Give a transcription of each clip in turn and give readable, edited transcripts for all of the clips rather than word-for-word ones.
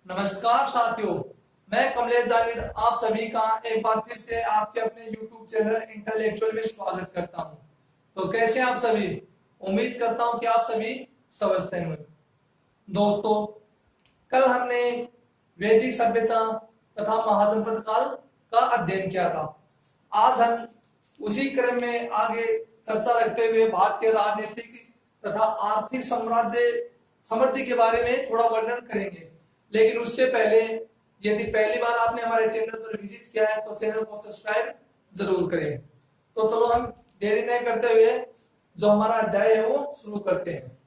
नमस्कार साथियों, मैं कमलेश जावेद आप सभी का एक बार फिर से आपके अपने YouTube चैनल इंटेलेक्चुअल में स्वागत करता हूं। तो कैसे आप सभी? उम्मीद करता हूं कि आप सभी समझते हैं। दोस्तों, कल हमने वैदिक सभ्यता तथा महाजनपद काल का अध्ययन किया था। आज हम उसी क्रम में आगे चर्चा रखते हुए भारत के राजनीतिक तथा आर्थिक साम्राज्य समृद्धि के बारे में थोड़ा वर्णन करेंगे। लेकिन उससे पहले यदि पहली बार आपने हमारे चैनल पर विजिट किया है तो चैनल को सब्सक्राइब जरूर करें। तो चलो हम देरी नहीं करते हुए जो हमारा अध्याय है वो शुरू करते हैं।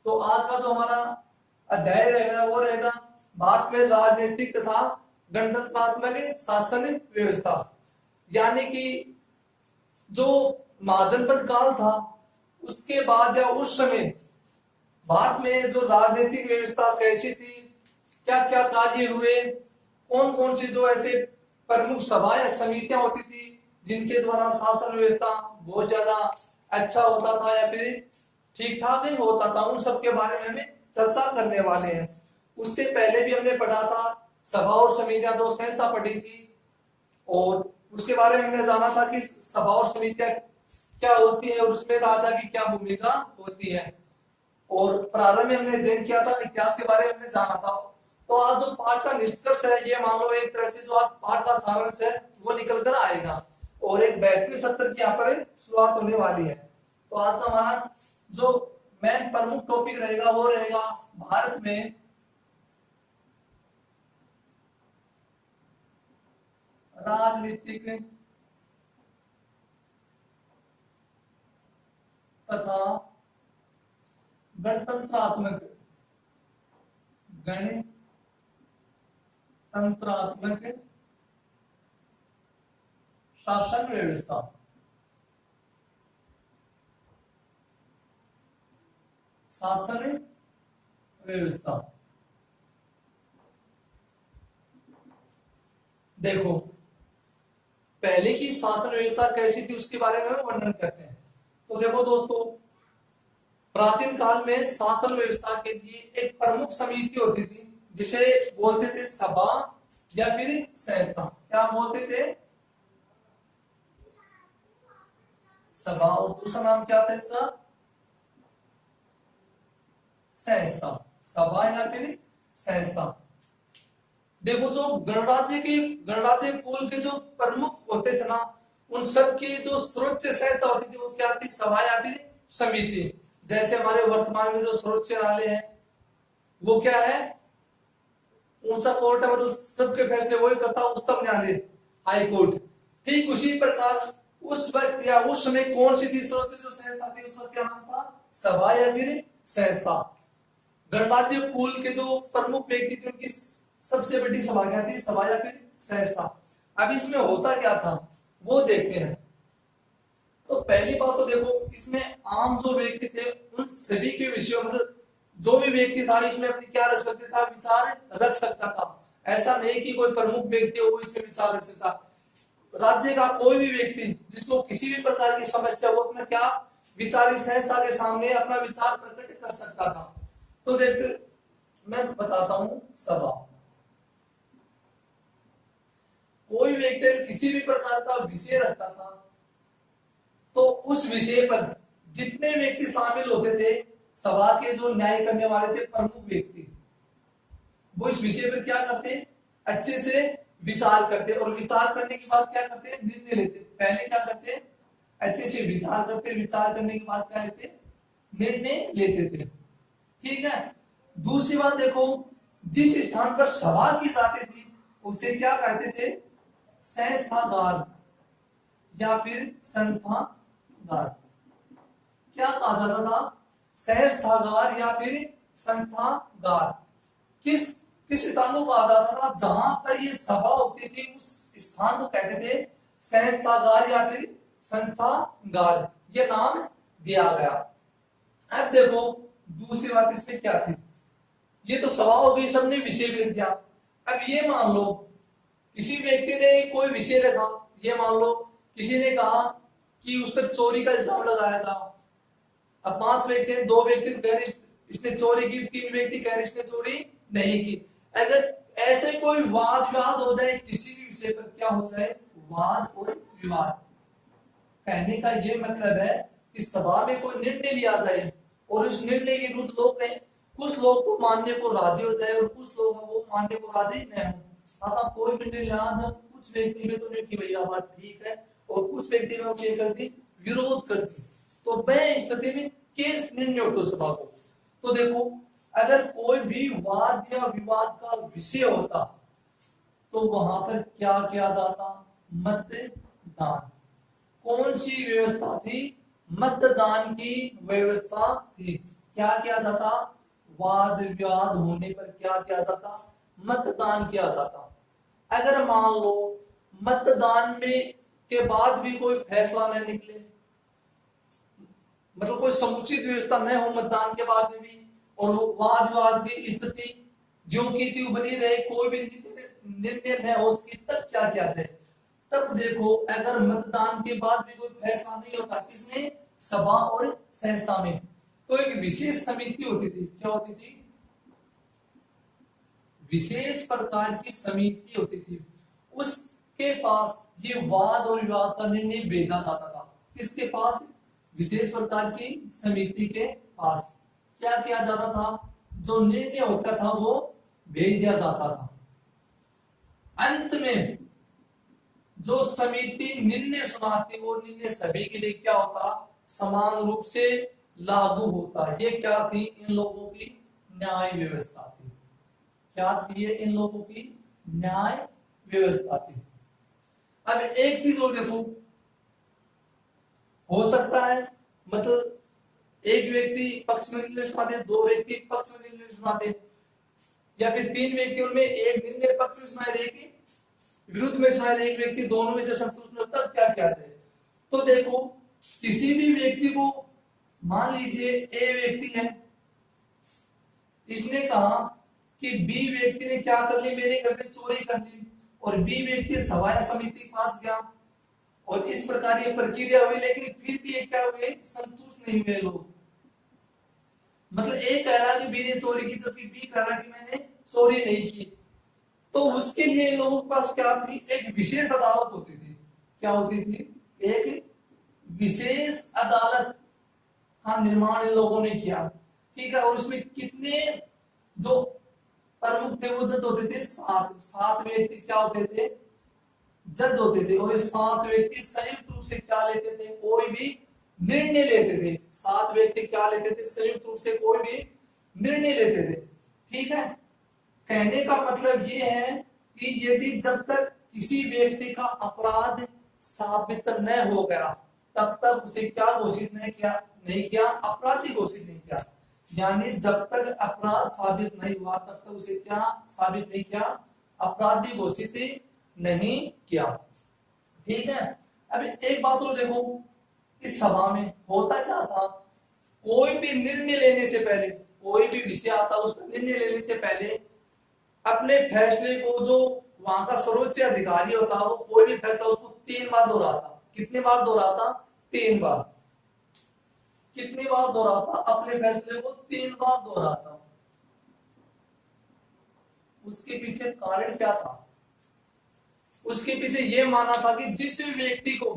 तो आज का जो हमारा अध्याय रहेगा वो रहेगा भारत में राजनीतिक तथा गणतंत्रात्मक शासन व्यवस्था, यानी कि जो महाजनपद काल था उसके बाद या उस समय भारत में जो राजनीतिक व्यवस्था कैसी थी, क्या क्या कार्य हुए, कौन कौन सी जो ऐसे प्रमुख सभा या समितियां होती थी जिनके द्वारा शासन व्यवस्था बहुत ज्यादा अच्छा होता था या फिर ठीक ठाक ही होता था, उन सब के बारे में हमें चर्चा करने वाले हैं। उससे पहले भी हमने पढ़ा था सभा और समितियां, दो संस्था पढ़ी थी और उसके बारे में हमने जाना था कि सभा और समितियां क्या होती है और उसमें राजा की क्या भूमिका होती है। और प्रारंभ में हमने अध्ययन किया था इतिहास के बारे में हमने जाना था। तो आज जो पाठ का निष्कर्ष है ये मान लो एक तरह से जो आप पाठ का सारांश है वो निकल कर आएगा और एक बेहतरीन सत्र की यहाँ पर शुरुआत होने वाली है। तो आज का हमारा जो मेन प्रमुख टॉपिक रहेगा वो रहेगा भारत में राजनीतिक तथा गणतंत्रात्मक शासन व्यवस्था। शासन व्यवस्था देखो, पहले की शासन व्यवस्था कैसी थी उसके बारे में वर्णन करते हैं। तो देखो दोस्तों, प्राचीन काल में शासन व्यवस्था के लिए एक प्रमुख समिति होती थी जिसे बोलते थे सभा या फिर संस्था। क्या बोलते थे? सभा। और दूसरा नाम क्या था इसका? संस्था। सभा या फिर संस्था। देखो, जो गणराज्य कुल के जो प्रमुख होते थे ना, उन सब की जो सर्वोच्च संस्था होती थी वो क्या थी? सभा या फिर समिति। जैसे हमारे वर्तमान में जो सर्वोच्च न्यायालय है वो क्या है? ऊंचा कोर्ट है, मतलब सबके फैसले वही करता, उच्चतम न्यायालय, हाई कोर्ट। ठीक उसी प्रकार उस वक्त या उस समय कौन सी थी सर्वोच्च जो संस्था थी, उसका क्या नाम था? सभा या फिर संस्था। गणराज्य कुल के जो प्रमुख व्यक्ति थे उनकी सबसे बड़ी सभा क्या थी? सभा या फिर संस्था। अब इसमें होता क्या था वो देखते हैं। तो पहली बात तो देखो, इसमें आम जो व्यक्ति थे उन सभी के विषयों, मतलब जो भी व्यक्ति था इसमें अपनी क्या रख सकता था? विचार रख सकता था। ऐसा नहीं कि कोई प्रमुख व्यक्ति हो इसमें विचार रख सकता। राज्य का कोई भी व्यक्ति जिसको किसी भी प्रकार की समस्या हो अपना क्या विचार इस संस्था के सामने अपना विचार प्रकट कर सकता था। तो देखते, मैं बताता हूं। सभा, कोई व्यक्ति किसी भी प्रकार का विषय रखता था तो उस विषय पर जितने व्यक्ति शामिल होते थे, सभा के जो न्याय करने वाले थे प्रमुख व्यक्ति, वो इस विषय पर क्या करते? अच्छे से विचार करते और विचार करने के बाद क्या करते? निर्णय लेते। पहले क्या करते? अच्छे से विचार करते, विचार करने के बाद क्या लेते? निर्णय लेते थे। ठीक है। दूसरी बात देखो, जिस स्थान पर सभा की जाती थी उसे क्या कहते थे? संस्थागार या फिर संस्थागार। क्या कहा जाता था? संस्थागार या फिर संस्थागार। किस किस स्थान को कहा जाता था? जहां पर ये सभा होती थी उस स्थान को कहते थे संस्थागार या फिर संस्थागार। ये नाम दिया गया। अब देखो, दूसरी बात इसमें क्या थी? ये तो सभा हो गई, सबने विषय लिख दिया। अब ये मान लो किसी व्यक्ति ने कोई विषय लिखा, ये मान लो किसी ने कहा कि उस पर चोरी का इल्जाम लगाया था। अब 5 व्यक्ति, 2 व्यक्ति कह रहे इसने चोरी की, 3 व्यक्ति कह रहे इसने चोरी नहीं की। अगर ऐसे कोई वाद विवाद हो जाए किसी भी विषय पर, क्या हो जाए, वाद और विवाद। कहने का ये मतलब है कि सभा में कोई निर्णय लिया जाए और उस निर्णय के विरुद्ध लोग हैं, कुछ लोग तो मानने को राजी हो जाए और कुछ लोग वो मानने को राजी नहीं हो। आप कोई भी निर्णय लिया जब कुछ व्यक्ति में तो नहीं कि भैया बात ठीक है, और कुछ व्यक्ति में क्या कर दी, विरोध कर दी, तो वह स्थिति में केस निर्णय होता सभा को। तो देखो, अगर कोई भी वाद या विवाद का विषय होता तो वहां पर क्या किया जाता, मतदान। कौन सी व्यवस्था थी, मतदान की व्यवस्था थी। क्या किया जाता, वाद विवाद होने पर क्या किया जाता, मतदान किया जाता। अगर मान लो मतदान में के बाद भी कोई फैसला न निकले, मतलब कोई समुचित व्यवस्था न हो मतदान के बाद में भी, और वाद विवाद की स्थिति ज्यों की त्यों बनी रहे, कोई भी निर्णय न हो उसकी, तब क्या किया जाए। तब देखो, अगर मतदान के बाद भी कोई फैसला नहीं होता, किसमें, सभा और संस्था में, तो एक विशेष समिति होती थी। क्या होती थी, विशेष प्रकार की समिति होती थी। उसके पास ये वाद और विवाद का निर्णय भेजा जाता था। किसके पास, विशेष प्रकार की समिति के पास। क्या किया जाता था, जो निर्णय होता था वो भेज दिया जाता था। अंत में जो समिति निर्णय सुनाती, वो निर्णय सभी के लिए क्या होता, समान रूप से लागू होता है। ये क्या थी, इन लोगों की न्याय व्यवस्था थी। क्या थी ये, इन लोगों की न्याय व्यवस्था थी। अब एक चीज और देखो, हो सकता है मतलब एक व्यक्ति पक्ष में निर्णय सुनाते, 2 व्यक्ति पक्ष में निर्णय सुनाते, या फिर 3 व्यक्ति, उनमें एक निर्णय पक्ष में सुनाई देगी, विरुद्ध में सुनाई दे, एक व्यक्ति दोनों में से संतुष्ट नहीं, तब क्या किया जाए। तो देखो, किसी भी व्यक्ति को, मान लीजिए ए व्यक्ति है, इसने कहा कि बी व्यक्ति ने क्या कर ली, मेरे घर में चोरी कर ली, और बी व्यक्ति सभा समिति के पास गया और इस प्रकार ये प्रक्रिया हुई, लेकिन फिर भी ये क्या हुए, संतुष्ट नहीं हुए लोग। मतलब ए कह रहा कि बी ने चोरी की, जबकि बी कह रहा कि मैंने चोरी नहीं की। तो उसके लिए इन लोगों के पास क्या थी, एक विशेष अदालत होती थी। क्या होती थी, एक विशेष अदालत का निर्माण इन लोगों ने किया। ठीक है, और उसमें कितने जो प्रमुख थे वो जज होते थे, 7 व्यक्ति क्या होते थे, जज होते थे। और ये 7 व्यक्ति संयुक्त रूप से क्या लेते थे, कोई भी निर्णय लेते थे। 7 व्यक्ति क्या लेते थे, संयुक्त रूप से कोई भी निर्णय लेते थे। ठीक है, कहने का मतलब ये है कि यदि जब तक किसी व्यक्ति का अपराध साबित न हो गया, तब तक उसे क्या घोषित नहीं किया, अपराधी घोषित नहीं किया। यानी जब तक अपराध साबित नहीं हुआ, तब तक उसे क्या साबित नहीं किया, अपराधी घोषित नहीं किया। ठीक है, अब एक बात और देखो, इस सभा में होता क्या था, कोई भी निर्णय लेने से पहले, कोई भी विषय आता उस पर निर्णय लेने से पहले अपने फैसले को, जो वहां का सर्वोच्च अधिकारी होता, वो कोई भी फैसला उसको 3 बार दोहराता। कितने बार दोहराता, 3 बार। कितनी बार दोहराता, अपने फैसले को 3 बार दोहराता। उसके पीछे कारण क्या था, उसके पीछे ये माना था कि जिस भी व्यक्ति को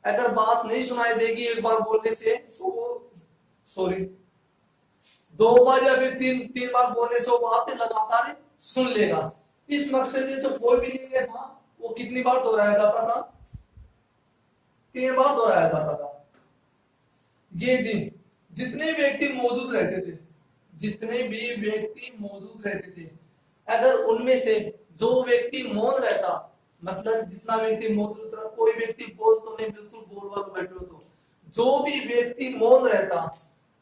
अगर बात नहीं सुनाई देगी एक बार बोलने से, तो वो 2 बार या फिर 3 बार बोलने से वो बात लगातार सुन लेगा। इस मकसद से जो कोई भी निर्णय था वो कितनी बार दोहराया जाता था, 3 बार दोहराया जाता था। ये दिन जितने व्यक्ति मौजूद रहते थे, जितने भी व्यक्ति मौजूद रहते थे, अगर उनमें से जो व्यक्ति मौन रहता, मतलब जितना व्यक्ति मौजूद रहा, कोई व्यक्ति बोल तो नहीं, बिल्कुल बोल वालों बैठे हो, तो जो भी व्यक्ति मौन रहता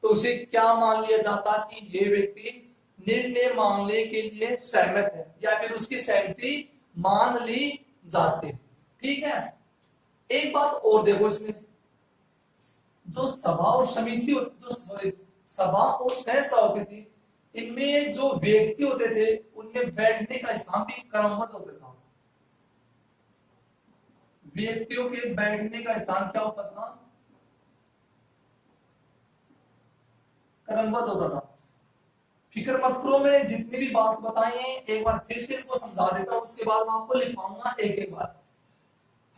तो उसे क्या मान लिया जाता कि ये व्यक्ति निर्णय मानने के लिए सहमत है, या फिर उसकी सहमति मान ली जाती। ठीक है, एक बात और देखो, इसमें जो सभा और समिति, जो सभा और संस्था होती थी, इनमें जो व्यक्ति होते थे उनमें बैठने का स्थान भी क्रमबद्ध होता था। व्यक्तियों के बैठने का स्थान क्या होता था, क्रमबद्ध होता था। फिक्र मत करो, मैं जितनी भी बात बताई है एक बार फिर से इनको समझा देता हूँ, उसके बाद मैं आपको लिखवाऊंगा एक एक बार।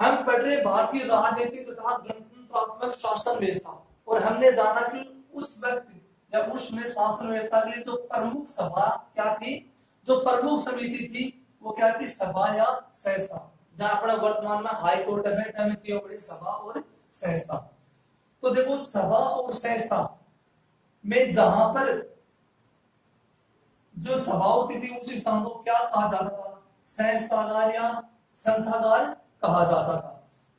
हम पढ़ रहे भारतीय राजनीति तथा गणतंत्रात्मक शासन व्यवस्था, और हमने जाना कि उस वक्त या उसमें शासन व्यवस्था के लिए जो प्रमुख सभा क्या थी, जो प्रमुख समिति थी वो क्या थी, सभा या संस्था। जहां अपना वर्तमान में हाई कोर्ट है, क्यों बड़ी सभा और संस्था। तो देखो सभा और संस्था में जहां पर जो सभा होती थी उस स्थान को क्या कहा जाता था, संस्थागार या संथागार कहा जाता था।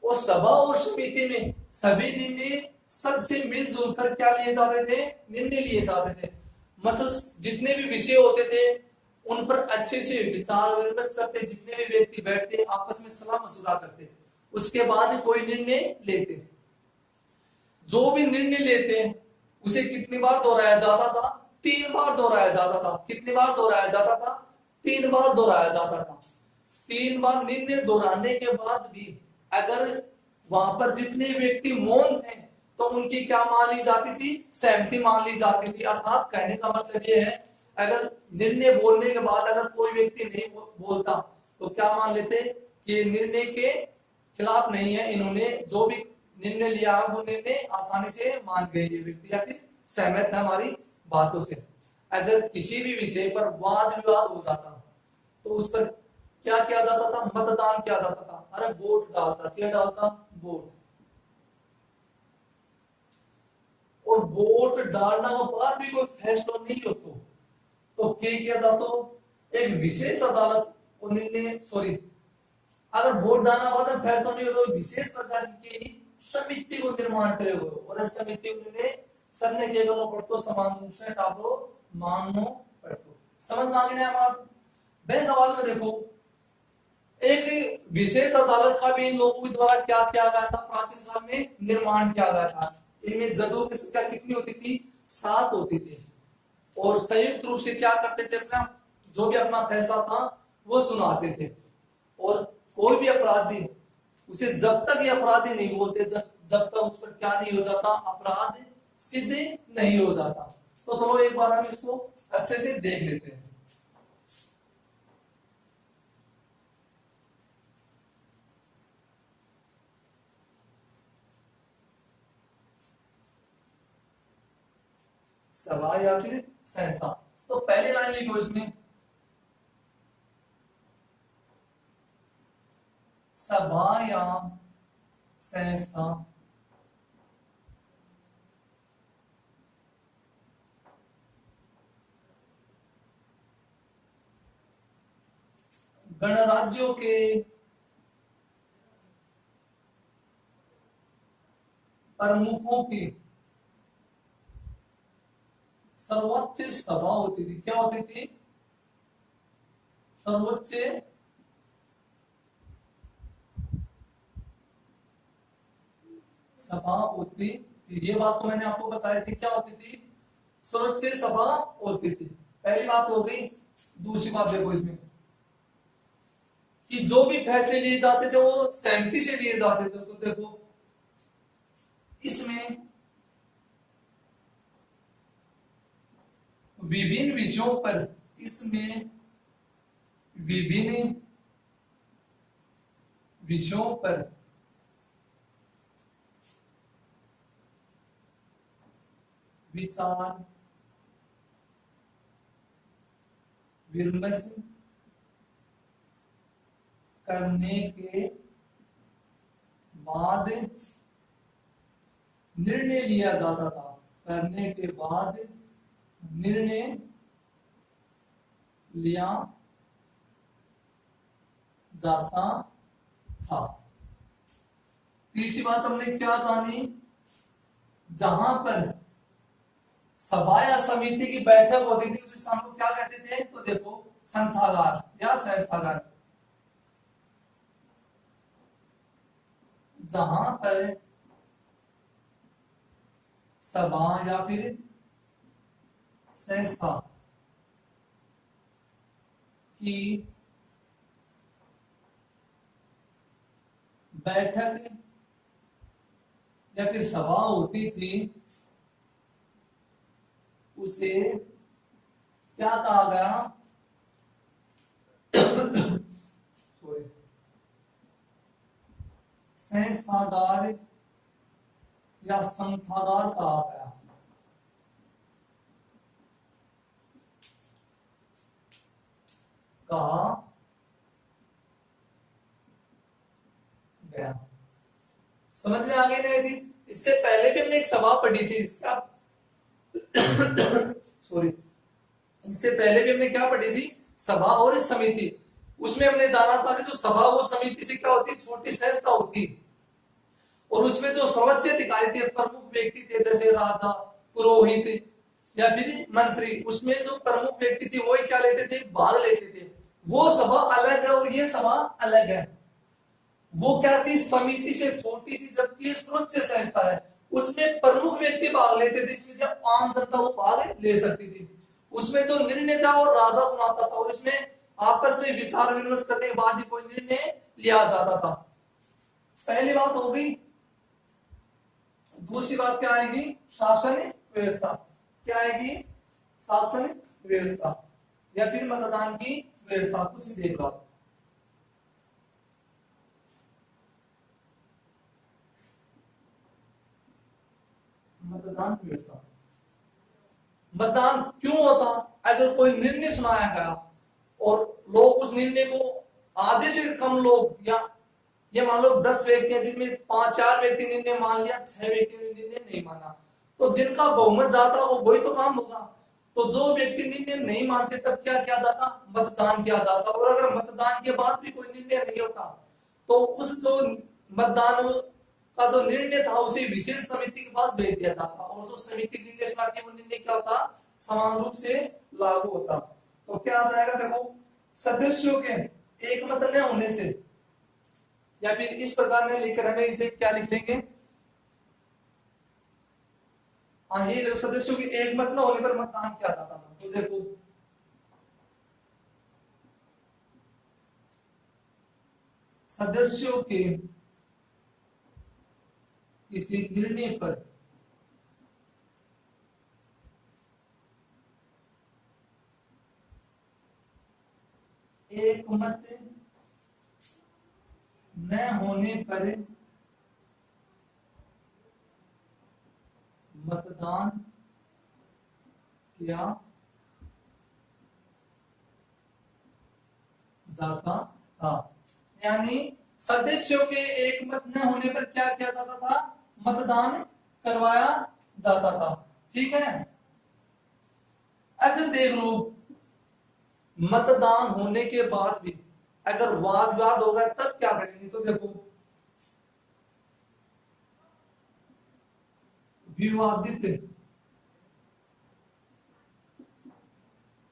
और सभा और समिति में सभी निर्णय सबसे मिलजुल कर क्या लिए जाते थे, निर्णय लिए जाते थे। मतलब जितने भी विषय होते थे उन पर अच्छे से विचार विमर्श करते, जितने भी व्यक्ति बैठते आपस में सलाह मशवरा करते, उसके बाद कोई निर्णय लेते। जो भी निर्णय लेते उसे कितनी बार दोहराया जाता था, 3 बार दोहराया जाता था। कितनी बार दोहराया जाता था, 3 बार दोहराया जाता था। 3 बार निर्णय दोहराने के बाद भी अगर वहां पर जितने व्यक्ति मौन थे तो उनकी क्या मान ली जाती थी, सहमति मान ली जाती थी। अर्थात कहने का मतलब ये है, अगर निर्णय बोलने के बाद अगर कोई व्यक्ति नहीं बोलता तो क्या मान लेते कि निर्णय के खिलाफ नहीं है, इन्होंने जो भी निर्णय लिया है वो निर्णय आसानी से मान गए ये व्यक्ति, या फिर सहमत है हमारी बातों से। अगर किसी भी विषय पर वाद विवाद हो जाता तो उस पर क्या किया जाता था, मतदान किया जाता था। अरे वोट डालता, क्या डालता, वोट। और वोट डालने के बाद भी कोई फैसला नहीं होता तो क्या किया जाता, एक विशेष अदालत को निर्णय, सॉरी, अगर वोट डालना बाद में फैसला नहीं होता तो विशेष प्रकार की समिति को निर्माण करेगा, और इस समिति को निर्णय सबने क्या करना पड़तो, समान रूप से टालो माननो पड़तो। समझ में आ गया बात। बैंक सवाल में देखो, एक विशेष अदालत का भी इन लोगों के द्वारा क्या किया गया था, प्राचीन काल में निर्माण किया गया था। इनमें जजों की संख्या कितनी होती थी, 7 होती थी, और संयुक्त रूप से क्या करते थे, अपना जो भी अपना फैसला था वो सुनाते थे। और कोई भी अपराधी उसे जब तक ये अपराधी नहीं बोलते, जब तक उस पर क्या नहीं हो जाता, अपराध सिद्ध नहीं हो जाता। तो चलो एक बार हम इसको अच्छे से देख लेते हैं। सभा या फिर संस्था। तो पहली लाइन लिखो इसमें, सभा या संस्था गणराज्यों के प्रमुखों की सर्वोच्च सभा होती थी। क्या होती थी, सर्वोच्च सभा होती थी। ये बात तो मैंने आपको बताई थी, क्या होती थी, सर्वोच्च सभा होती थी। पहली बात हो गई। दूसरी बात देखो इसमें कि जो भी फैसले लिए जाते थे वो सहमति से लिए जाते थे। तो देखो इसमें विभिन्न विषयों पर, इसमें विभिन्न विषयों पर विचार विमर्श करने के बाद निर्णय लिया जाता था। करने के बाद निर्णय लिया जाता था। तीसरी बात हमने क्या जानी, जहां पर सभा या समिति की बैठक होती थी उस स्थान को क्या कहते थे, तो देखो संथागार या संस्थागार। जहां पर सभा या फिर संस्था की बैठक या फिर सभा होती थी उसे क्या कहा गया, सॉरी, संस्थागार या संस्थागार कहा गया। कहा गया। समझ में आ गई ना ये चीज? इससे पहले भी हमने एक सभा पढ़ी थी, इसका सॉरी, इससे पहले भी हमने क्या पढ़ी थी, सभा और समिति। उसमें हमने जाना था कि जो सभा वो समिति से क्या होती, छोटी संस्था होती, और उसमें जो सर्वोच्च अधिकारी थे, प्रमुख व्यक्ति थे, जैसे राजा, पुरोहित या फिर मंत्री, उसमें जो प्रमुख व्यक्ति थे वो क्या लेते थे, भाग लेते थे। वो सभा अलग है और ये सभा अलग है। वो क्या थी, समिति से छोटी थी, जबकि सर्वोच्च संस्था है, उसमें प्रमुख व्यक्ति भाग लेते थे, इसमें जब आम जनता वो भाग ले सकती थी। उसमें जो निर्णय था वो राजा सुनाता था, और इसमें आपस में विचार विमर्श करने के बाद ही कोई निर्णय लिया जाता था। पहली बात हो गई। दूसरी बात क्या आएगी, शासन व्यवस्था। क्या आएगी, शासन व्यवस्था या फिर मतदान की व्यवस्था, कुछ भी देख लो। मतदान व्यवस्था, मतदान क्यों होता, अगर कोई निर्णय सुनाया गया और लोग उस निर्णय को, आधे से कम लोग, या ये मान लो 10 व्यक्ति हैं जिसमें 5-4 व्यक्ति ने निर्णय मान लिया, 6 व्यक्ति ने निर्णय नहीं माना, तो जिनका बहुमत ज्यादा हो वही तो काम होगा। तो जो व्यक्ति निर्णय नहीं मानते तब क्या किया जाता, मतदान किया जाता। और अगर मतदान के बाद भी कोई निर्णय नहीं होता तो उस जो मतदान का जो निर्णय था उसे विशेष समिति के पास भेज दिया जाता, और जो समिति निर्णय सुनाती है वो निर्णय क्या होता, समान रूप से लागू होता। तो क्या आ जाएगा, देखो, सदस्यों के एक मत न होने से, या फिर इस प्रकार में लिखकर हमें इसे क्या लिख लेंगे, हाँ ये सदस्यों की एक मत न होने पर मतदान किया जाता था। तो देखो, सदस्यों के किसी निर्णय पर एक मत न होने पर मतदान किया जाता था। यानी सदस्यों के एक मत न होने पर क्या किया जाता था, मतदान करवाया जाता था। ठीक है, अगर देख लो मतदान होने के बाद भी अगर वाद विवाद होगा तब क्या करेंगे, तो देखो, विवादित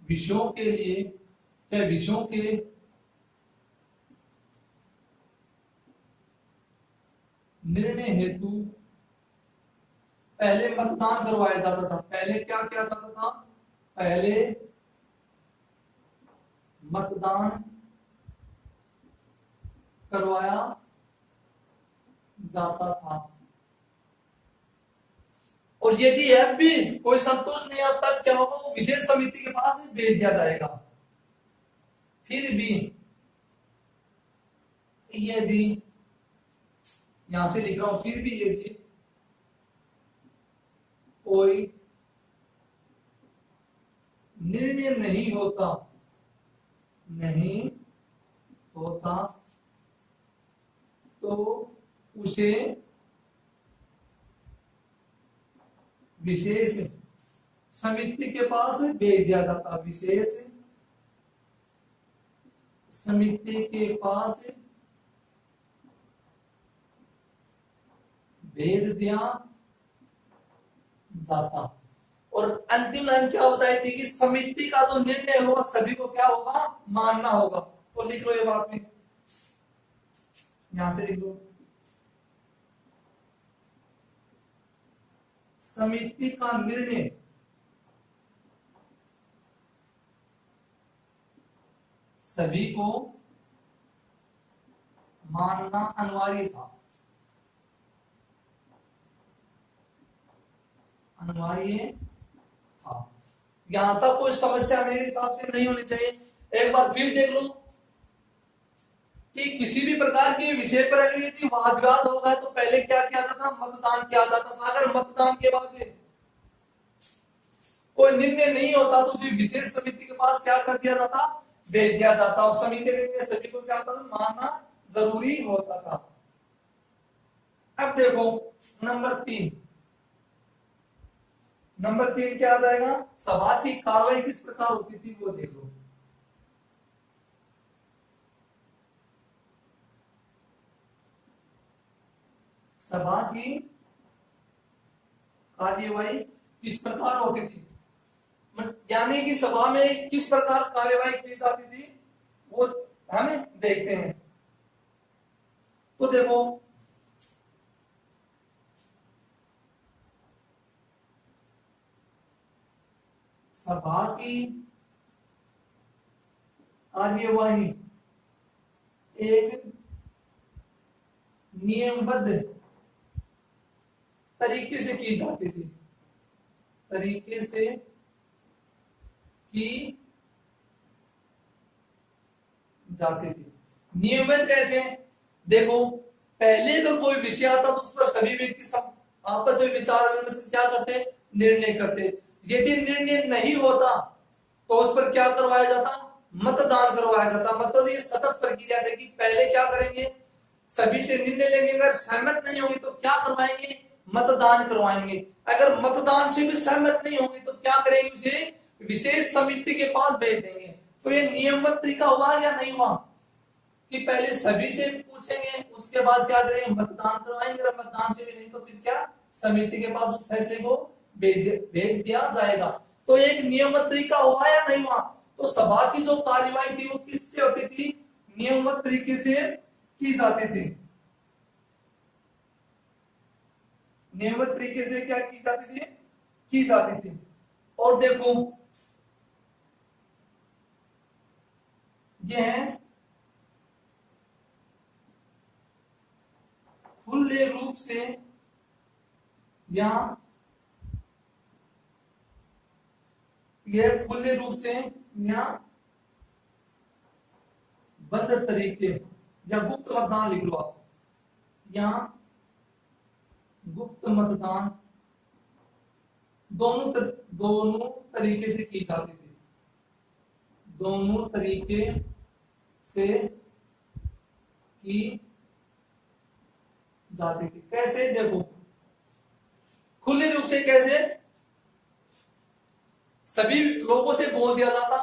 विषयों के लिए या विषयों के निर्णय हेतु पहले मतदान करवाया जाता था। पहले क्या किया जाता था, पहले मतदान करवाया जाता था, और यदि अब भी कोई संतुष्ट नहीं होता तब क्या होगा, वो विशेष समिति के पास भेज दिया जाएगा। फिर भी यदि, यहां से लिख रहा हूं, फिर भी यदि कोई निर्णय नहीं होता तो उसे विशेष समिति के पास भेज दिया जाता, विशेष समिति के पास भेज दिया जाता। और अंतिम लाइन क्या बताई थी कि समिति का जो निर्णय होगा सभी को क्या होगा, मानना होगा। तो लिख लो ये बात में, यहां से लिख लो, समिति का निर्णय सभी को मानना अनिवार्य था, अनिवार्य था। यहां तक कोई समस्या मेरे हिसाब से नहीं होनी चाहिए। एक बार फिर देख लो कि किसी भी प्रकार के विषय पर अगर यदि वाद विवाद होगा तो पहले क्या किया जाता था, मतदान किया जाता था। अगर मतदान के बाद कोई निर्णय नहीं होता तो उसे विशेष समिति के पास क्या कर दिया जाता, भेज दिया जाता, और समिति के लिए सभी को क्या होता था, मानना जरूरी होता था। अब देखो नंबर 3 क्या आ जाएगा, सभा की कार्रवाई किस प्रकार होती थी वो देख लो। सभा की कार्यवाही किस प्रकार होती थी, यानी कि सभा में किस प्रकार कार्यवाही की जाती थी वो हमें देखते हैं। तो देखो सभा की कार्यवाही एक नियमबद्ध तरीके से की जाती थी, नियमित कैसे, देखो पहले अगर कोई विषय आता तो उस पर सभी व्यक्ति आपस में विचार विमर्श क्या करते, निर्णय करते। यदि निर्णय नहीं होता तो उस पर क्या करवाया जाता, मतदान करवाया जाता। मतलब ये सतत प्रक्रिया थी कि पहले क्या करेंगे, सभी से निर्णय लेंगे, अगर सहमत नहीं होंगे तो क्या करवाएंगे, मतदान करवाएंगे। अगर मतदान से भी सहमत नहीं होंगे तो क्या करेंगे, उसे विशेष समिति के पास भेज देंगे। तो ये नियमबद्ध तरीका हुआ या नहीं हुआ, कि पहले सभी से पूछेंगे उसके बाद क्या करेंगे, मतदान करवाएंगे, और मतदान से भी नहीं तो फिर क्या, समिति के पास उस फैसले को भेज दिया जाएगा। तो एक नियमित तरीका हुआ या नहीं हुआ। तो सभा की जो कार्यवाही थी वो किससे होती थी, नियमित तरीके से की जाती थी। नियमित तरीके से क्या की जाती थी। और देखो ये है खुले रूप से या बंद तरीके या गुप्त मतदान लिख लो आप, या गुप्त मतदान दोनों तरीके से की जाती थी, दोनों तरीके से की जाती थी। कैसे, देखो खुले रूप से कैसे, सभी लोगों से बोल दिया जाता।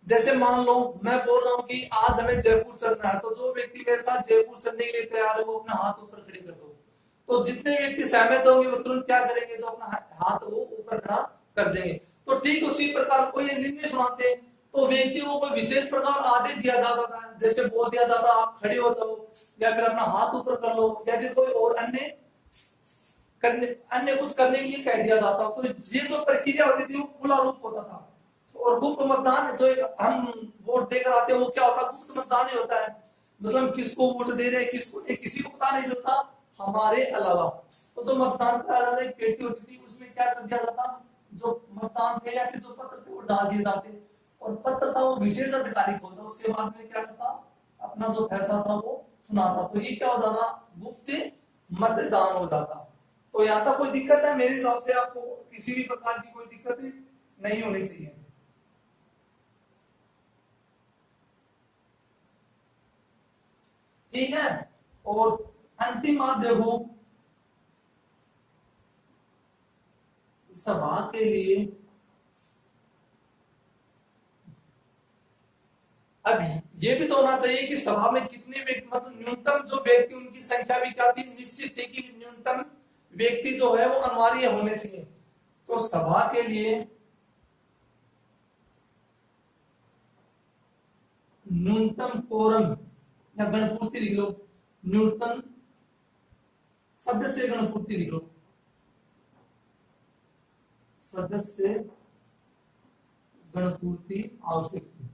जैसे मान लो मैं बोल रहा हूं कि आज हमें जयपुर चलना है, तो जो व्यक्ति मेरे साथ जयपुर चलने के लिए तैयार है वो अपना हाथ ऊपर खड़े कर दो। तो जितने व्यक्ति सहमत होंगे वो तुरंत क्या करेंगे, जो अपना हाथ वो ऊपर खड़ा कर देंगे। तो ठीक उसी प्रकार कोई निर्णय सुनाते तो व्यक्ति को कोई विशेष प्रकार आदेश दिया जाता था, जैसे बोल दिया जाता आप खड़े हो जाओ, या फिर अपना हाथ ऊपर कर लो, या फिर कोई और अन्य कुछ करने के लिए कह दिया जाता। तो ये जो प्रक्रिया होती थी वो खुला रूप होता था। और गुप्त मतदान जो एक हम वोट देकर आते हैं वो क्या होता है, गुप्त मतदान ही होता है। मतलब किसको वोट दे रहे हैं किसको नहीं, किसी को पता नहीं चलता हमारे अलावा। तो जो मतदान कराया जाता एक पेटी होती थी, उसमें क्या कर दिया जाता, जो मतदान थे या फिर जो पत्र थे वो डाल दिए जाते, और पत्र था वो विशेष अधिकारी खोलता, उसके बाद में क्या करता, अपना जो फैसला था वो सुनाता। तो ये क्या हो जाता, गुप्त मतदान हो जाता। तो यहाँ तक कोई दिक्कत है, मेरे हिसाब से आपको किसी भी प्रकार की कोई दिक्कत नहीं होनी चाहिए। ठीक है। और अंतिम बात देखो, सभा के लिए अब ये भी तो होना चाहिए कि सभा में कितने व्यक्ति, मतलब न्यूनतम जो व्यक्ति उनकी संख्या भी क्या थी, निश्चित थी कि न्यूनतम व्यक्ति जो है वो अनिवार्य होने चाहिए। तो सभा के लिए न्यूनतम कोरम या गणपूर्ति लिख लो, न्यूनतम सदस्य गणपूर्ति लिख लो, सदस्य गणपूर्ति आवश्यक थी।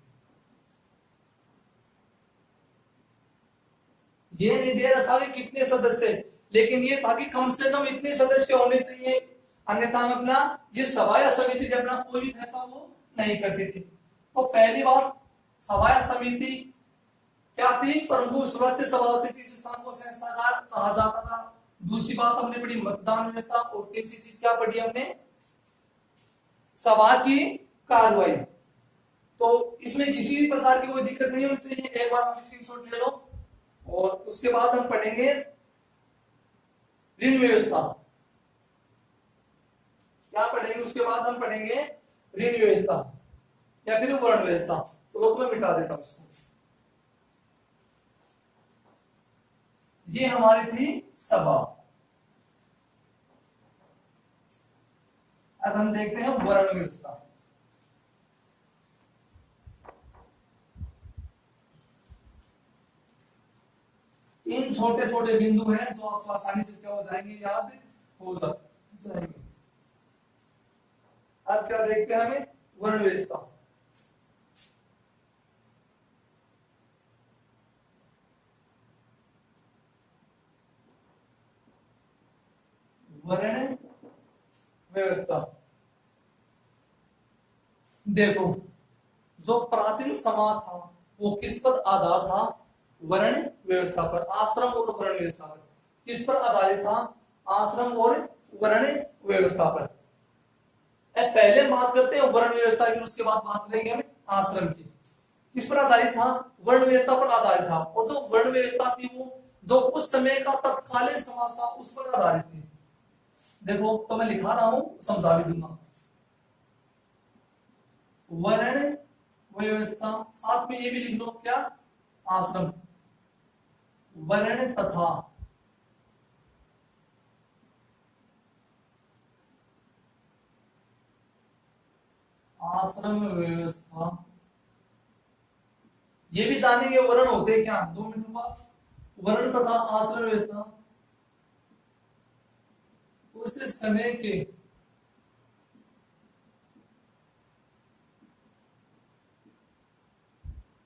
ये नहीं दे रखा कि कितने सदस्य, लेकिन ये था कि कम से कम इतने सदस्य होने चाहिए अन्यथा में अपना ये सभा या समिति थी अपना कोई भी फैसला वो नहीं करती थी। तो पहली बात सभा या समिति क्या थी, प्रमुख सुरक्षित सभा होती थी, इस स्थान को संस्थागार कहा जाता था। दूसरी बात हमने पढ़ी मतदान व्यवस्था, और तीसरी चीज क्या पढ़ी हमने, सभा की कार्रवाई। तो इसमें किसी भी प्रकार की कोई दिक्कत नहीं होनी चाहिए, एक बार आप स्क्रीनशॉट ले लो। और उसके बाद हम पढ़ेंगे ऋण व्यवस्था, क्या पढ़ेंगे उसके बाद हम पढ़ेंगे ऋण व्यवस्था या फिर वर्ण व्यवस्था। चलो तो मैं मिटा देता हूं इसको। ये हमारी थी सभा। अब हम देखते हैं वर्ण व्यवस्था। इन छोटे छोटे बिंदु हैं जो आपको आसानी से क्या हो जाएंगे, याद हो जाएंगे। अब क्या देखते हैं हमें, वर्ण व्यवस्था। वर्ण व्यवस्था देखो, जो प्राचीन समाज था वो किस पर आधार था, वर्ण व्यवस्था पर, आश्रम और वर्ण व्यवस्था पर। किस पर आधारित था, आश्रम और वर्ण व्यवस्था पर। पहले बात करते हैं वर्ण व्यवस्था की, उसके बाद बात करेंगे हम आश्रम की। किस पर आधारित था, वर्ण व्यवस्था पर आधारित था। और जो वर्ण व्यवस्था थी वो जो उस समय का तत्कालीन समाज था उस पर आधारित थी। देखो तो मैं लिखा रहा हूं, समझा भी दूंगा। वर्ण व्यवस्था, साथ में ये भी लिख लो क्या, आश्रम। वर्ण तथा आश्रम व्यवस्था, ये भी जानेंगे वर्ण होते क्या, 2 मिनट बाद। वर्ण तथा आश्रम व्यवस्था उस समय के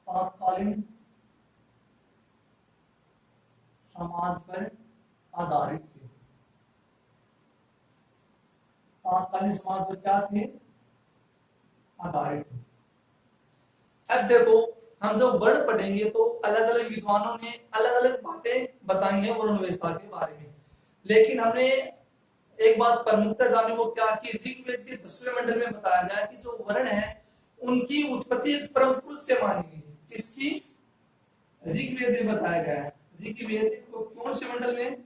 तत्कालीन समाज पर आधारित थे। तत्कालीन समाज पर क्या थे, आधारित थे। अब देखो हम जब वर्ण पढ़ेंगे तो अलग अलग विद्वानों ने अलग अलग बातें बताई हैं वर्ण व्यवस्था के बारे में। लेकिन हमने एक बात प्रमुखता जानी, वो क्या कि ऋग्वेद के 10वें मंडल में बताया गया कि जो वर्ण है उनकी उत्पत्ति परम पुरुष से मानी गई है। किसकी, ऋग्वेद में बताया गया है। ऋग्वेद को कौन से मंडल में,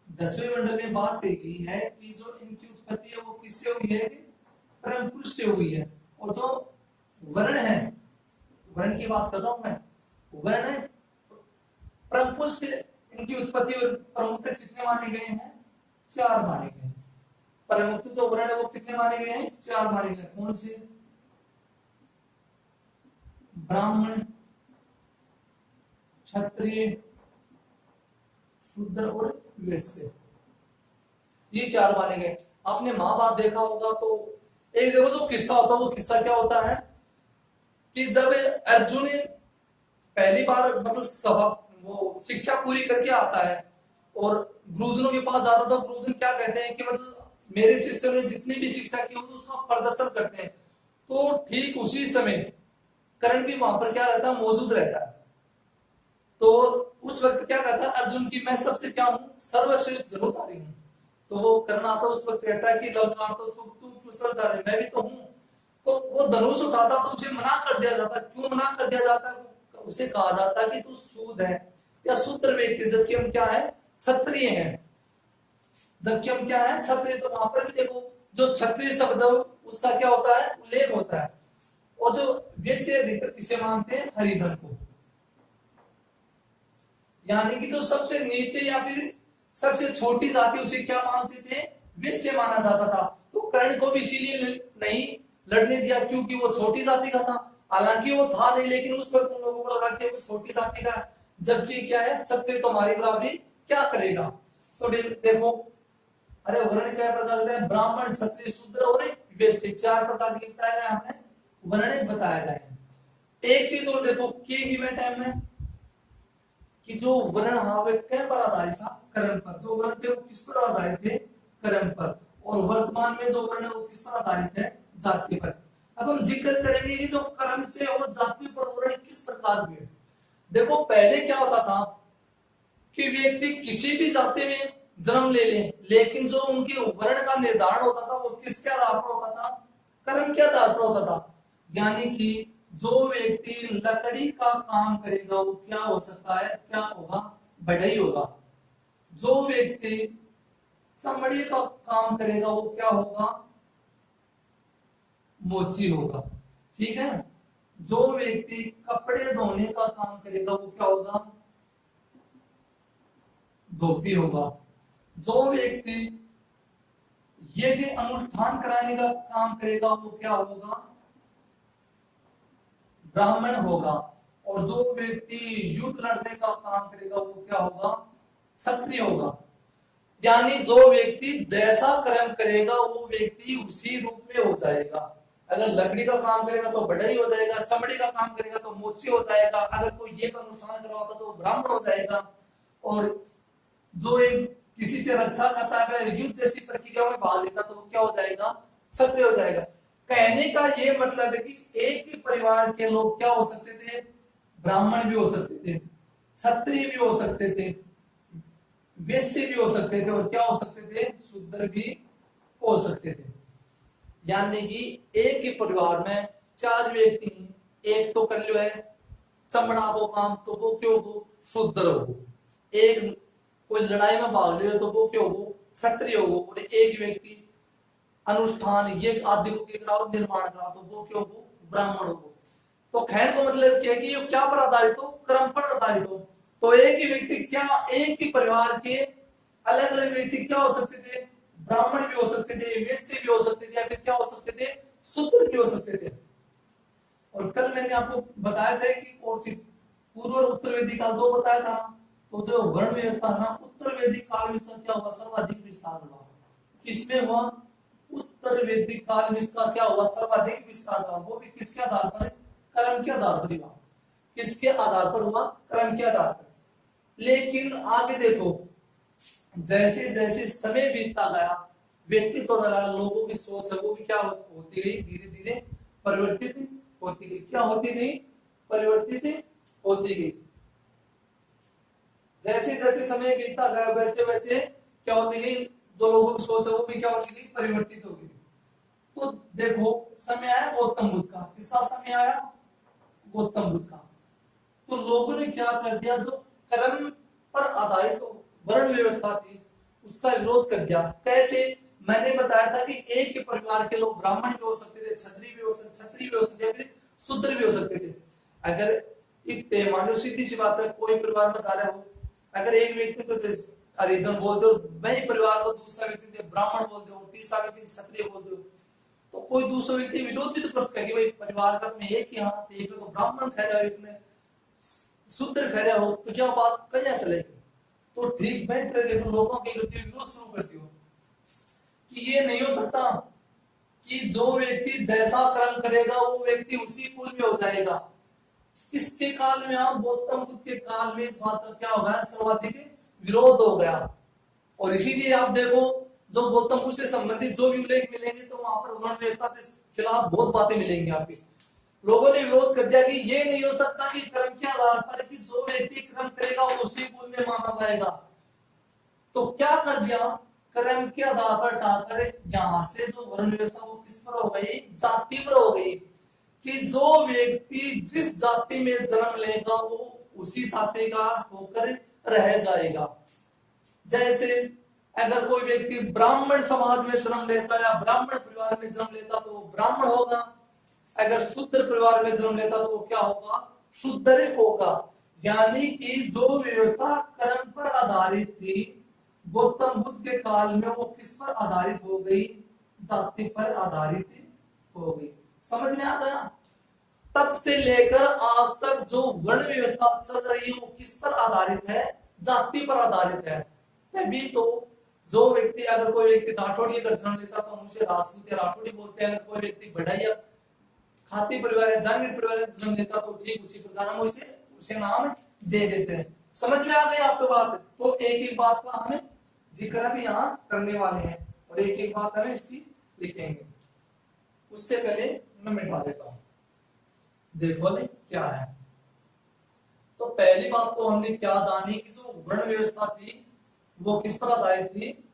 10वें मंडल में बात कही गई है कि जो इनकी उत्पत्ति है वो किससे हुई है, परम पुरुष से हुई है। और जो वर्ण है, वर्ण की बात कर रहा हूं मैं, वर्ण परम पुरुष से इनकी उत्पत्ति और प्रमुखता कितने माने गए हैं, 4 माने गए। प्रमुख जो वर्ण है वो कितने माने गए हैं, 4 माने गए। कौन से, ब्राह्मण, क्षत्रिय, शूद्र और वैश्य, ये 4 माने गए। आपने महाभारत देखा होगा तो एक देखो जो किस्सा होता है, वो किस्सा क्या होता है कि जब अर्जुन पहली बार मतलब सभा वो शिक्षा पूरी करके आता है और गुरुजनों के पास जाता, तो गुरुजन क्या कहते हैं कि मतलब मेरे शिष्य ने जितनी भी शिक्षा की होती उसका प्रदर्शन करते हैं। तो ठीक उसी समय कर्ण भी वहां पर क्या रहता है, मौजूद रहता है। तो उस वक्त क्या कहता है अर्जुन की, मैं सबसे क्या हूं, सर्वश्रेष्ठ धनुर्धारी हूं। तो वो कर्ण आता उस वक्त कहता है कि ललकार तो तू क्यों सर्वधारी, मैं भी तो हूं। तो वो धनुष उठाता तो उसे मना कर दिया जाता। क्यों मना कर दिया जाता, उसे कहा जाता कि तू सूद है या शूद्र व्यक्ति, जबकि हम क्या है, क्षत्रिय हैं। जबकि हम क्या है, क्षत्रिय। तो वहां पर भी देखो जो क्षत्रिय शब्द उसका क्या होता है, उल्लेख होता है। और जो वैश्य अधिकतर किसे मानते हैं, हरिजन को, यानी कि जो सबसे नीचे या फिर सबसे छोटी जाति उसे क्या मानते थे, वैश्य माना जाता था। तो कर्ण को भी इसीलिए नहीं लड़ने दिया क्योंकि वो छोटी जाति का था। हालांकि वो था नहीं, लेकिन उस पर तुम लोगों को लगा कि वो छोटी जाति का, जबकि क्या है, क्षत्रिय तुम्हारी बराबरी क्या करेगा। तो देखो, अरे वर्ण क्या प्रकार के, ब्राह्मण, क्षत्रिय, शूद्र और वैश्य, 4 प्रकार के बताया गया, हमने वर्ण बताया गया है। एक चीज और देखो, के गिवन टाइम में कि जो वर्ण हाँ वे क्या पर आधारित था, कर्म पर। जो वर्ण थे वो किस पर आधारित थे, कर्म पर। और वर्तमान में जो वर्ण है वो किस पर आधारित है, जाति पर। अब हम जिक्र करेंगे कि जो कर्म से और जाति पर वर्ण किस प्रकार के। देखो पहले क्या होता था कि व्यक्ति किसी भी जाति में जन्म ले ले, लेकिन जो उनके वर्ण का निर्धारण होता था वो किसके आधार पर होता था, कर्म के आधार पर होता था। यानी कि जो व्यक्ति लकड़ी का काम करेगा वो क्या हो सकता है, क्या होगा, बढ़ई होगा। जो व्यक्ति चमड़ी का काम करेगा वो क्या होगा, मोची होगा। ठीक है। जो व्यक्ति कपड़े धोने का काम करेगा वो क्या होगा, धोबी होगा। जो व्यक्ति यज्ञ अनुष्ठान कराने का काम करेगा वो क्या होगा, ब्राह्मण होगा। और जो व्यक्ति युद्ध लड़ने का काम करेगा वो क्या होगा, क्षत्रिय होगा। यानी जो व्यक्ति जैसा कर्म करेगा वो व्यक्ति उसी रूप में हो जाएगा। अगर लकड़ी का काम करेगा तो बढ़ई हो जाएगा, चमड़ी का काम करेगा तो मोची हो जाएगा, अगर कोई ये अनुष्ठान करवाता तो ब्राह्मण हो जाएगा। और जो एक किसी से रक्षा करता है, युद्ध जैसी प्रक्रिया में भाग लेता तो वो क्या हो जाएगा, क्षत्रिय हो जाएगा। कहने का ये मतलब है कि एक ही परिवार के लोग क्या हो सकते थे, ब्राह्मण भी हो सकते थे, क्षत्रिय भी हो सकते थे, वैश्य भी हो सकते थे, और क्या हो सकते थे, शूद्र भी हो सकते थे। यानी कि एक ही परिवार में 4 व्यक्ति, एक तो कर लो है चमड़ा को काम तो वो क्यों हो, शूद्र हो। एक कोई लड़ाई में भाग ले तो वो क्यों हो, क्षत्रिय हो। और एक व्यक्ति अनुष्ठान ये आदि को निर्माण करा तो वो क्यों हो, ब्राह्मण हो। तो खैर को मतलब क्या है कि ये क्या पर आधारित हो, कर्म पर आधारित हो। तो एक ही व्यक्ति क्या, एक ही परिवार के अलग अलग व्यक्ति क्या हो सकते थे, ब्राह्मण भी हो सकते थे, वैश्य भी हो सकते थे, या फिर क्या हो सकते थे, शूद्र भी हो सकते थे। और कल मैंने आपको बताया था कि पूर्व और उत्तर वैदिक काल 2 बताया था। तो जो वर्ण व्यवस्था ना उत्तर वैदिक काल में क्या हुआ, सर्वाधिक विस्तार हुआ। किसमें हुआ, उत्तर वैदिक काल में इसका क्या हुआ, सर्वाधिक विस्तार हुआ। वो भी किसके आधार पर, कर्म के आधार पर हुआ। किसके आधार पर हुआ, कर्म के आधार पर। लेकिन आगे देखो, जैसे जैसे समय बीतता गया, व्यक्तित्व गया, लोगों की सोच है वो भी क्या होती गई, धीरे धीरे परिवर्तित होती गई। क्या होती गई, परिवर्तित होती गई। जैसे जैसे समय बीतता गया वैसे वैसे क्या होती गई, जो लोगों की सोच है वो भी क्या होती गई, परिवर्तित हो गई। तो देखो समय आया गौतम बुद्ध का, किसका समय आया, गौतम बुद्ध का। तो लोगों ने क्या कर दिया, जो कर्म पर आधारित वर्ण व्यवस्था थी उसका विरोध कर दिया। कैसे, मैंने बताया था कि एक ही परिवार के लोग ब्राह्मण भी हो सकते थे, क्षत्रिय भी हो सकते थे, शूद्र भी हो सकते थे। अगर एक मानो सीधी सी बात है, कोई परिवार में जा रहे हो, अगर एक व्यक्ति तो हरिजन बोल दो, वही परिवार को दूसरा व्यक्ति ब्राह्मण बोल दो, तीसरा व्यक्ति क्षत्रिय बोल दो, तो कोई दूसरा व्यक्ति विरोध भी तो कर सकता है कि भाई परिवार का में एक ही हाथ, एक तो ब्राह्मण ठहरा हो, इतने शूद्र ठहरा हो, तो क्या बात कहीं चलेगी। तो ठीक बैठ रहे, देखो लोगों की विरोध शुरू करती हो कि ये नहीं हो सकता कि जो व्यक्ति जैसा कर्म करेगा वो व्यक्ति उसी कुल में हो जाएगा। किसके काल में, आप गौतम बुद्ध के काल में इस बात का क्या हो गया, सर्वाधिक विरोध हो गया। और इसीलिए आप देखो जो गौतम बुद्ध से संबंधित जो भी उल्लेख मिलेंगे तो वहां पर वर्ण व्यवस्था के खिलाफ बहुत बातें मिलेंगी आपकी। लोगों ने विरोध कर दिया कि ये नहीं हो सकता कि कर्म के आधार पर कि जो व्यक्ति कर्म करेगा वो उसी कुल में माना जाएगा। तो क्या कर दिया, कर्म के आधार पर हटाकर यहाँ से जो वर्ण व्यवस्था वो किस पर हो गई, जाति पर हो गई। कि जो व्यक्ति जिस जाति में जन्म लेगा वो उसी जाति का होकर रह जाएगा। जैसे अगर कोई व्यक्ति ब्राह्मण समाज में जन्म लेता या ब्राह्मण परिवार में जन्म लेता तो वो ब्राह्मण होगा। अगर शूद्र परिवार में जन्म लेता तो वो क्या होगा, शूद्र होगा। यानी कि जो व्यवस्था कर्म पर आधारित थी गौतम बुद्ध के काल में वो किस पर आधारित हो गई, जाति पर आधारित हो गई। समझ में आ गया। तब से लेकर आज तक जो वर्ण व्यवस्था चल रही है वो किस पर आधारित है, जाति पर आधारित है। तभी तो जो व्यक्ति, अगर कोई व्यक्ति राठौड़ी अगर जन्म लेता तो हम उसे राजपूत या राठौड़ी बोलते हैं। अगर कोई व्यक्ति बढ़ैया खाती परिवार या जांगीर परिवार में जन्म लेता तो ठीक उसी प्रकार हम उसे नाम दे देते हैं। समझ में आ गई आपको बात। तो एक एक बात का हमें जिक्र भी यहाँ करने वाले हैं। और एक एक बात है इसकी लिखेंगे। उससे पहले मैं मिटा देता हूं। देखो ले क्या है। तो पहली बात तो हमने क्या जानी कि जो वर्ण व्यवस्था थी वो किस पर आधारित थी,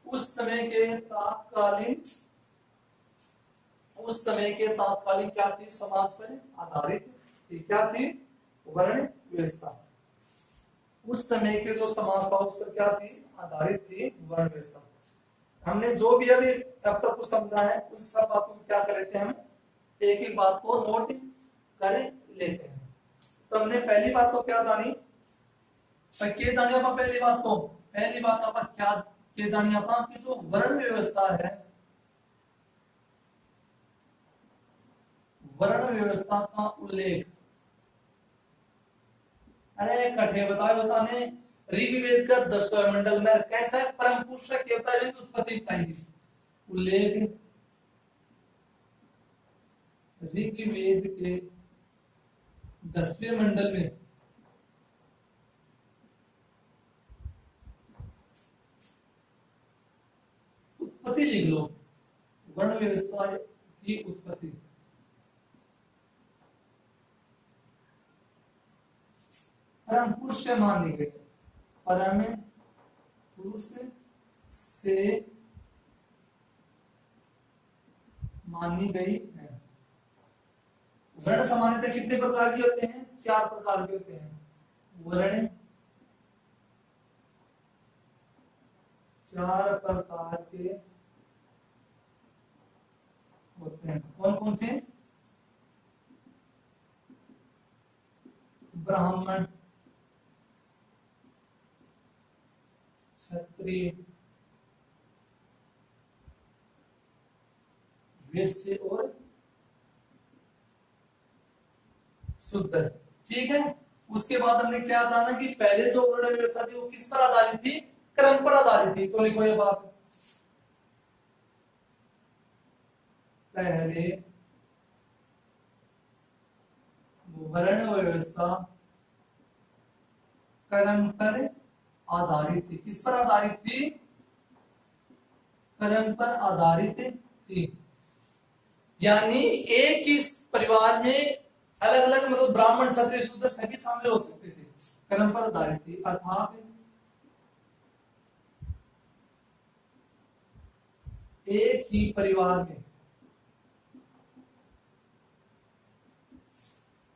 उस समय के तात्कालीन क्या थी, समाज पर आधारित थी। क्या थी? वर्ण व्यवस्था। उस समय के जो समाज था उस पर क्या थी, आधारित थी वर्ण व्यवस्था। हमने जो भी अभी अब तक कुछ समझा है उस सब बातों को क्या कर लेते हैं, हम एक एक बात को नोट कर लेते हैं। तो हमने पहली बात तो क्या जानी, क्या जानी आप पहली बात तो, पहली बात आप क्या जानी आप कि जो वर्ण व्यवस्था है, वर्ण व्यवस्था का उल्लेख, अरे कठे बताओ होता ने ऋग्वेद का 10वें मंडल में कैसा है, परम पुरुष का क्या होता है, उत्पत्ति बताई उल्लेख ऋग्वेद के 10वें मंडल में उत्पत्ति लिख लो, वर्ण व्यवस्था की उत्पत्ति। परम पुरुष से मानी गई, परम पुरुष से मानी गई है। वर्ण सामान्यतः कितने प्रकार के होते हैं, 4 प्रकार के होते हैं। वर्ण 4 प्रकार के होते हैं। कौन कौन से? ब्राह्मण, क्षत्रिय, वैश्य और शूद्र। ठीक है। उसके बाद हमने क्या जाना कि पहले जो वर्ण व्यवस्था थी वो किस पर आधारित थी, क्रम पर आधारित थी। तो लिखो ये बात, पहले वर्ण व्यवस्था क्रम पर आधारित थी। किस पर आधारित थी? क्रम पर आधारित थी। यानी एक ही परिवार में अलग अलग मतलब ब्राह्मण, क्षत्रिय, शूद्र सभी शामिल हो सकते थे, क्रम पर आधारित थी। अर्थात एक ही परिवार में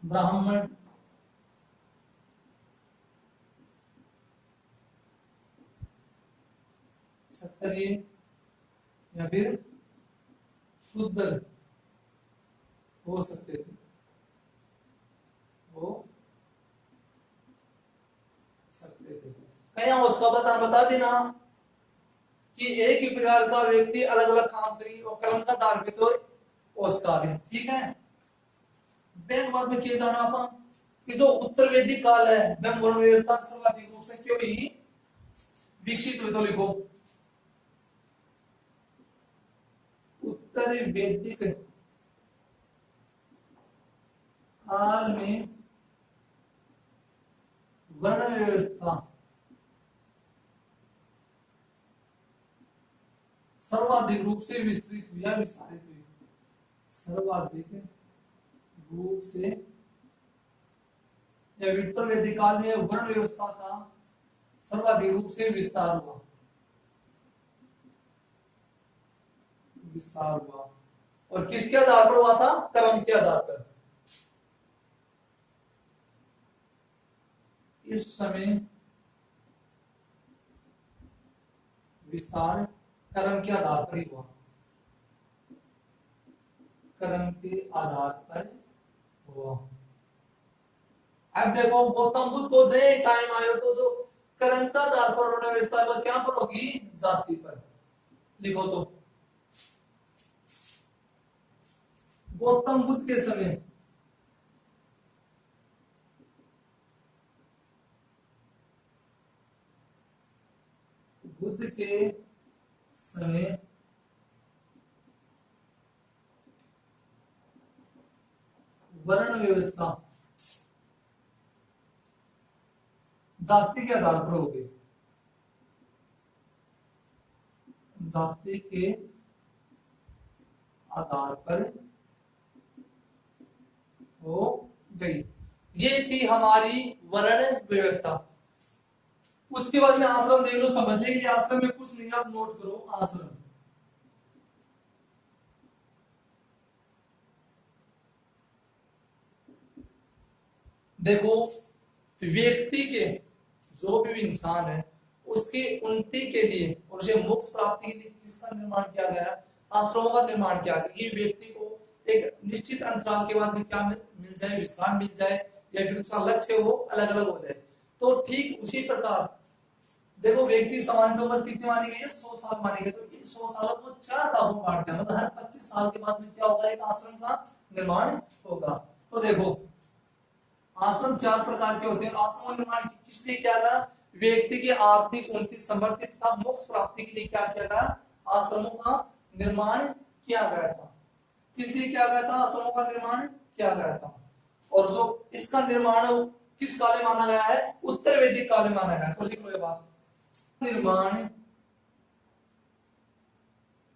ब्राह्मण, क्षत्रिय या फिर शूद्र हो सकते थे, हो सकते थे। कहीं उसका बता देना कि एक ही परिवार का व्यक्ति अलग अलग काम करी और कर्म का दान भी तो उसका भी। ठीक है। बैंक बाद में किया जाना आप कि जो उत्तर वैदिक काल है वह वर्ण व्यवस्था सर्वाधिक रूप से क्यों ही विकसित हुई। तो लिखो उत्तर वैदिक काल में वर्ण व्यवस्था सर्वाधिक रूप से विस्तृत हुई या विस्तारित हुई। सर्वाधिक रूप से या उत्तर वैदिक काल में वर्ण व्यवस्था का सर्वाधिक रूप से विस्तार हुआ, विस्तार हुआ। और किसके आधार पर हुआ था? कर्म के आधार पर। इस समय विस्तार कर्म के आधार पर ही हुआ, कर्म के आधार पर हुआ। अब देखो गौतम बुद्ध को जो टाइम आयो तो जो कर्म का आधार पर वर्ण व्यवस्था वह क्या पर होगी? जाति पर। लिखो तो गौतम बुद्ध के समय बुद्ध के समय वर्ण व्यवस्था जाति के आधार पर होगी। जाति के आधार पर हो गई। ये थी हमारी वर्ण व्यवस्था। उसके बाद में आश्रम देख लो, समझ लेंगे आश्रम में कुछ नहीं, आप नोट करो आश्रम। देखो, व्यक्ति के जो भी इंसान है उसकी उन्नति के लिए और उसे मोक्ष प्राप्ति के लिए किसका निर्माण किया गया? आश्रमों का निर्माण किया गया। ये व्यक्ति को एक निश्चित अंतराल के बाद में क्या मिल जाए? विश्राम मिल जाए, या फिर उसका लक्ष्य वो अलग अलग हो जाए। तो ठीक उसी प्रकार देखो, व्यक्ति सामान्य उम्र कितनी मानी गई है? 100 साल मानी गई। तो इन 100 सालों को 4 भागों में बांट दिया, मतलब हर 25 साल के बाद में क्या होगा? एक आश्रम का निर्माण होगा। तो देखो, आश्रम 4 प्रकार के होते हैं। आश्रम का निर्माण किस लिए किया गया? व्यक्ति की आर्थिक उन्नति, समृद्धि तथा मोक्ष प्राप्ति के लिए क्या किया गया? आश्रमों का निर्माण किया गया था। किस लिए किया गया था? आश्रमों का निर्माण किया गया था। और जो इसका निर्माण किस काल में माना गया है? उत्तर वैदिक काल में माना गया है। तो लिख लो ये बात, निर्माण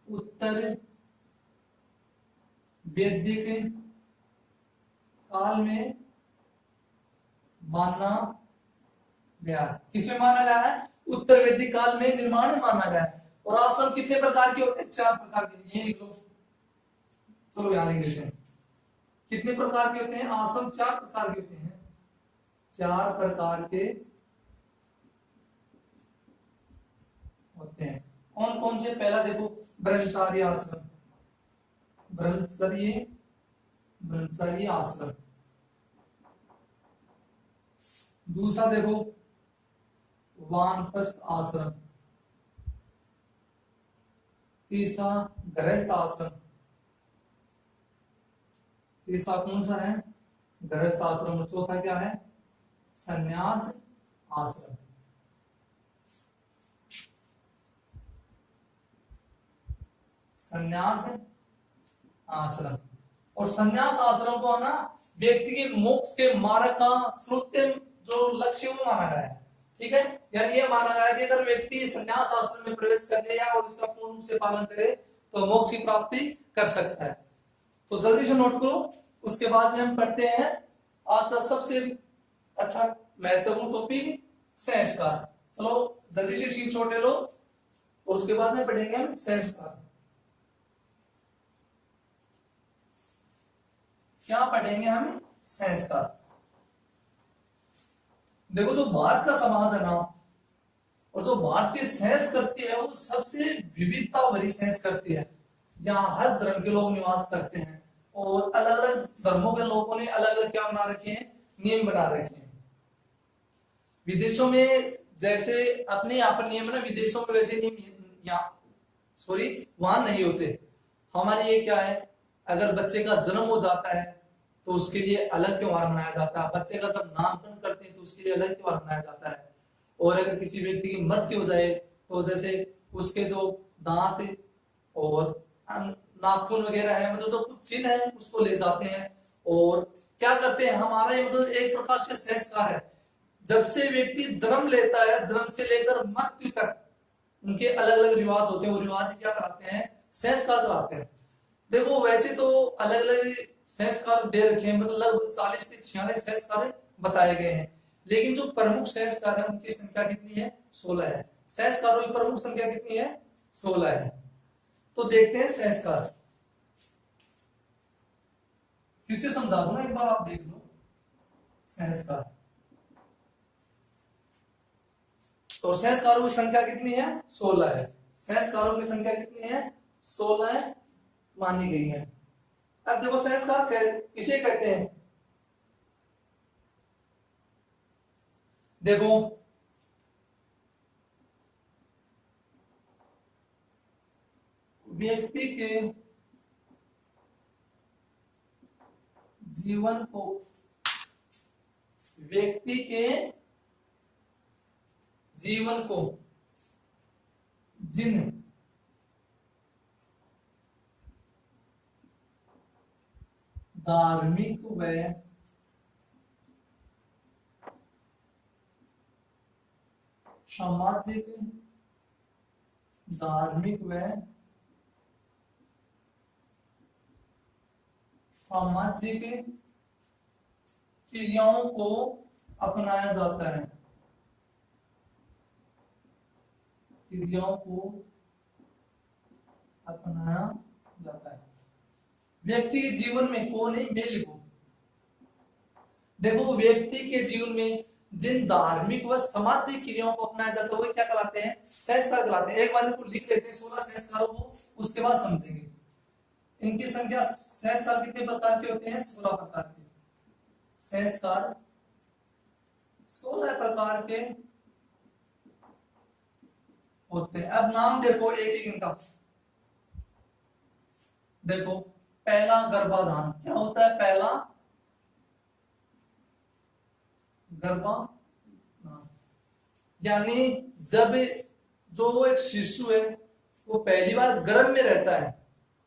उत्तर वैदिक काल में माना गया। किसमें माना गया है? उत्तर वैदिक काल में निर्माण माना गया है। और आश्रम कितने प्रकार के होते हैं? 4 प्रकार के। ये लिख लो, चलो याद लिख लेते हैं। कितने प्रकार के होते हैं? आश्रम 4 प्रकार के होते हैं। 4 प्रकार के होते हैं। कौन कौन से? पहला देखो, ब्रह्मचारी आश्रम, ब्रह्मचारी आश्रम। दूसरा देखो, वानप्रस्थ आश्रम। तीसरा, गृहस्थ आश्रम। तीसरा कौन सा है? गृहस्थ आश्रम। और चौथा क्या है? संन्यास आश्रम। संन्यास आश्रम। और संन्यास आश्रम को ना व्यक्ति के मोक्ष के मार्ग का स्रोत जो लक्ष्य वो माना गया है। ठीक है, यानी ये माना गया है कि अगर व्यक्ति संन्यास आश्रम में प्रवेश कर ले और इसका पूर्ण रूप से पालन करे तो मोक्ष की प्राप्ति कर सकता है। तो जल्दी से नोट करो। उसके बाद में हम पढ़ते हैं आज का सबसे अच्छा महत्वपूर्ण टॉपिक, संस्कार। चलो जल्दी से शीट छोड़ लो, और उसके बाद में पढ़ेंगे हम संस्कार। क्या पढ़ेंगे हम? संस्कार। देखो, जो भारत का समाज है ना, और जो भारत की संस्कृति है वो सबसे विविधता भरी संस्कृति है। यहाँ हर धर्म के लोग निवास करते हैं, और अलग अलग धर्मों के लोगों ने अलग अलग क्या बना रखे हैं? नियम बना रखे हैं। विदेशों में जैसे अपने यहाँ पर नियम है ना, विदेशों में वैसे नियम वहां नहीं होते। हमारे ये क्या है? अगर बच्चे का जन्म हो जाता है तो उसके लिए अलग त्योहार मनाया जाता है। बच्चे का जब नामकरण करते हैं तो उसके लिए अलग त्योहार मनाया जाता है। और अगर किसी व्यक्ति की मृत्यु हो जाए तो जैसे उसके जो दांत और नाखून वगैरह है, मतलब जो कुछ चिन्ह है उसको ले जाते हैं। और क्या करते हैं? हमारा ये मतलब एक प्रकार से संस्कार है। जब से व्यक्ति जन्म लेता है, जन्म से लेकर मृत्यु तक उनके अलग अलग रिवाज होते हैं। वो रिवाज क्या कराते हैं? संस्कार कराते हैं। देखो, वैसे तो अलग अलग संस्कार दे रखे हैं, मतलब लगभग 40 से 46 संस्कार बताए गए हैं। लेकिन जो प्रमुख संस्कार है उनकी संख्या कितनी है? 16 है। संस्कारों की प्रमुख संख्या कितनी है? 16 है। तो देखते हैं संस्कार। फिर से समझा दूं ना, एक बार आप देख लो संस्कार। तो संस्कारों की संख्या कितनी है? 16 है। संस्कारों की संख्या कितनी है? 16 मानी गई है। अब देखो, संस्कार किसे कहते हैं? देखो, व्यक्ति के जीवन को, व्यक्ति के जीवन को जिन धार्मिक व सामाजिक धार्मिक व सामाजिक क्रियाओं को अपनाया जाता है, क्रियाओं को अपनाया जाता है। व्यक्ति के जीवन में कौन है, मैं लिखूं। देखो, व्यक्ति के जीवन में जिन धार्मिक व सामाजिक क्रियाओं को अपनाया जाता है वो क्या कहलाते हैं, संस्कार कहलाते हैं। एक बार इनको लिख लेते हैं 16 संस्कारों को, उसके बाद समझेंगे। इनकी संख्या, संस्कार कितने प्रकार के होते हैं, 16 प्रकार के संस्कार, 16 प्रकार के होते हैं। अब नाम देखो एक एक इनका। देखो, पहला गर्भाधान, क्या होता है पहला गर्भाधान, यानी जब जो एक शिशु है वो पहली बार गर्भ में रहता है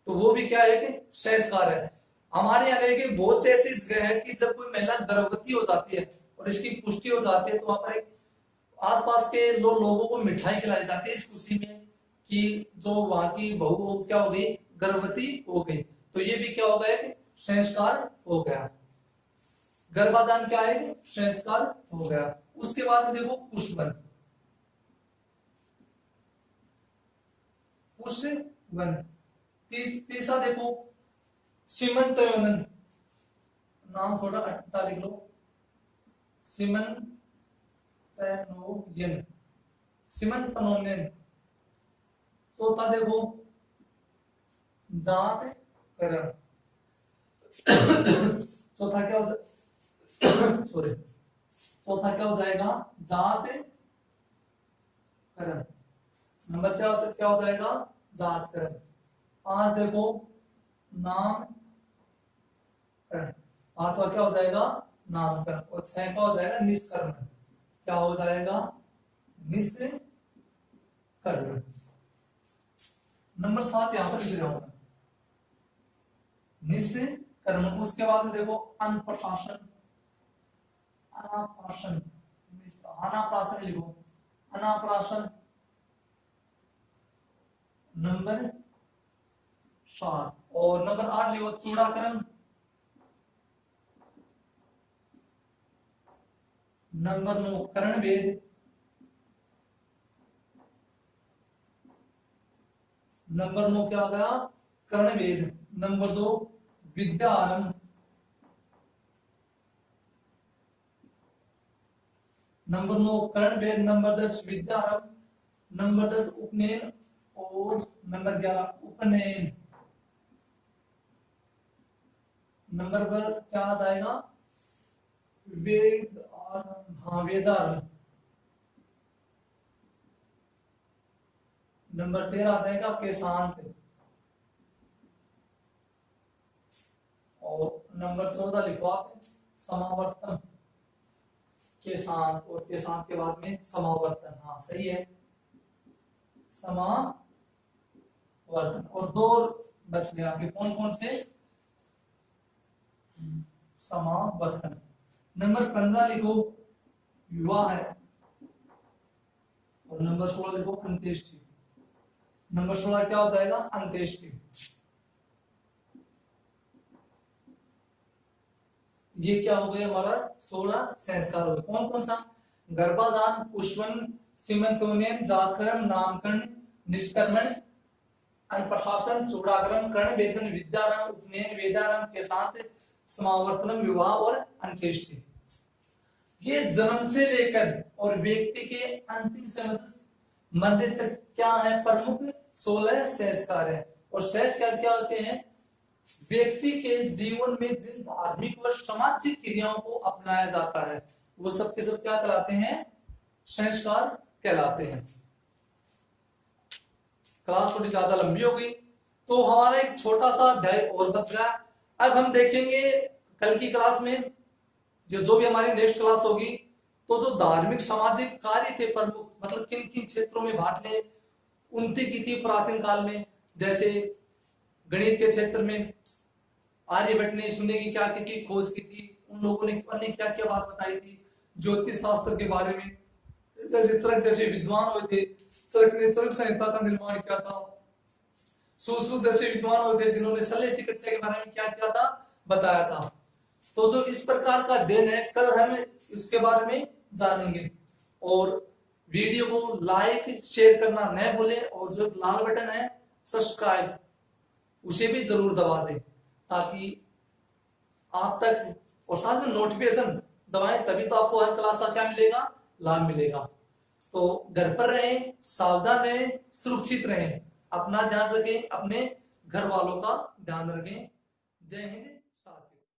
तो वो भी क्या है कि संस्कार है। हमारे यहाँ लेकिन बहुत से ऐसी जगह है कि जब कोई महिला गर्भवती हो जाती है और इसकी पुष्टि हो जाती है तो वहां पर आसपास के लोगों को मिठाई खिलाई जाती है इस खुशी में कि जो वहां की बहू क्या हो गई, गर्भवती हो गई। तो ये भी क्या हो गया कि संस्कार हो गया। गर्भाधान क्या है, संस्कार हो गया। उसके बाद में देखो पुष्पवन, पुष्पवन। तीसरा देखो सीमंतयोनन, नाम थोड़ा अट्टा लिख लो, सीमंतनोयन, सीमंतनोयन। चौथा देखो जात करण, चौथा क्या हो सॉरी चौथा क्या हो जाएगा, जात करण। नंबर 4 क्या हो जाएगा, जात करण। 5 देखो नाम करण, 5वां क्या हो जाएगा, नामकरण। और 6 का हो जाएगा निष्कर्मण, क्या हो जाएगा, निष्कर्मण। नंबर 7 यहां पर लिख रहा हूं, निष्कर्मण। उसके बाद में देखो अनप्रशासन, अनाप्राशन, अनाप्राशन लिखो, अनाप्राशन। नंबर 7 और नंबर 8 लिखो चूड़ाकरण। नंबर 9 करण भेद। नंबर 9 क्या हो गया, कर्ण भेद। नंबर 2 विद्या आरंभ। नंबर 9 कर्ण भेद। नंबर 10 विद्या आरंभ। नंबर 10 उपनयन। और नंबर 11 उपनयन। नंबर पर क्या आ जाएगा, वेद आरंभ, हाँ वेदारंभ। नंबर 13 आ जाएगा केशांत। और नंबर 14 लिखो आप समावर्तन, केशांत। और केशांत के बाद में समावर्तन, हाँ सही है, समावर्तन। और 2 बच गए आपके, कौन कौन से, समावर्तन। नंबर 15 लिखो विवाह है। और नंबर 16 लिखो अंत्येष्टि। नंबर 16 क्या हो जाएगा, अंत्येष्टि। ये क्या हो गया हमारा, 16 संस्कार हो गए। कौन कौन सा, गर्भाधान, पुष्पवन, सीमंतोनयन, जातकर्म, नामकरण, निष्कर्मण, अनप्रशासन, चूड़ाकरण, कर्ण वेदन, विद्यारंभ, उपनयन, वेदारंभ, केशांत, समावर्तनम, विवाह और अंत्येष्टि। ये जन्म से लेकर और व्यक्ति के अंतिम समय मध्य तक क्या है, प्रमुख 16 संस्कार है। और संस्कार क्या होते हैं, व्यक्ति के जीवन में जिन धार्मिक व सामाजिक क्रियाओं को अपनाया जाता है वो सब के सब क्या कहलाते हैं, संस्कार कहलाते हैं। क्लास थोड़ी ज्यादा लंबी हो गई तो हमारा एक छोटा सा अध्याय और बच गया। अब हम देखेंगे कल की क्लास में जो भी हमारी नेक्स्ट क्लास होगी तो जो धार्मिक सामाजिक कार्य थे प्रमुख, मतलब किन किन क्षेत्रों में भारत ने उन्नति की थी प्राचीन काल में। जैसे गणित के क्षेत्र में आर्यभट्ट ने शून्य की क्या की थी, खोज की थी, उन लोगों ने अन्य क्या क्या बात बताई थी। ज्योतिष शास्त्र के बारे में जैसे चरक जैसे विद्वान हुए थे चरक ने चरक संहिता का निर्माण किया था। सुश्रुत जैसे विद्वान होते जिन्होंने शल्य चिकित्सा के बारे में क्या किया था, बताया था। तो जो इस प्रकार का दिन है, कल हम इसके बारे में जानेंगे। और वीडियो को लाइक शेयर करना न भूलें, और जो लाल बटन है सब्सक्राइब उसे भी जरूर दबा दें, ताकि आप तक, और साथ में नोटिफिकेशन दबाएं, तभी तो आपको हर क्लास का क्या मिलेगा, लाभ मिलेगा। तो घर पर रहें, सावधान रहें, सुरक्षित रहें, अपना ध्यान रखें, अपने घर वालों का ध्यान रखें। जय हिंद।